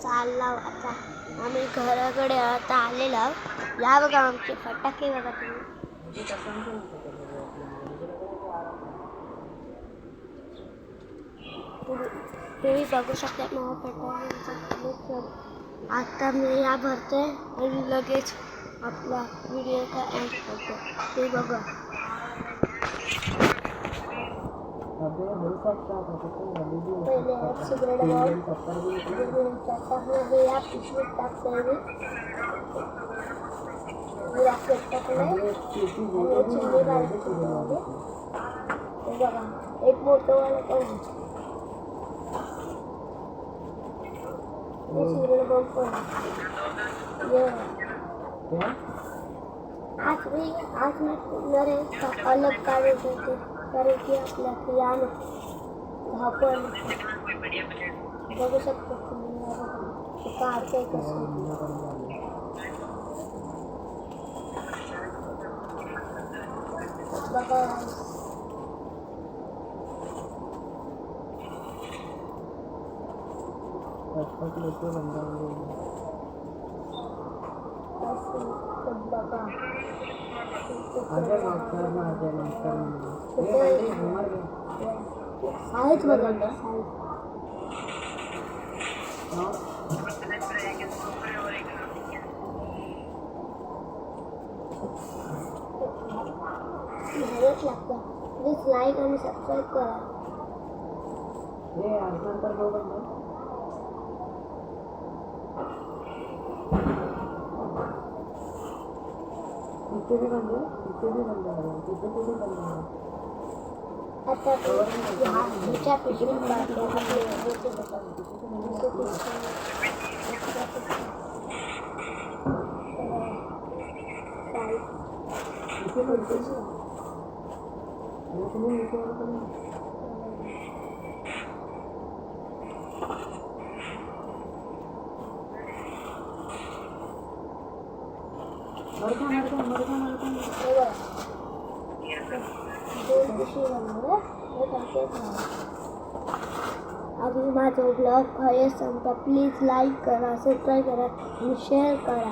चालला आता आम्ही घराकडे आता आलेलो. या बघा आमचे फटाके बघा तुम्ही बघू शकता फटाके. आता मी या भरते आणि लगेच आपला व्हिडिओचा एंड करतो. ते बघा पहिले सिगरेट या पिशवीत टाकते बघा एक मोठंवाला पण सिगरेट बंद पण आज मी नरे अलग काढत होते कारण की आपल्या यान धापण बघू शकतो तुम्ही काढते कसं बघा. साईज बदललं लागतं. प्लीज लाईक आणि सबस्क्राईब करा. आता ह्याच्या पिशवीत अभी माझा ब्लॉग आहे संपला. प्लीज लाईक करा, सबस्क्राईब करा आणि शेअर करा.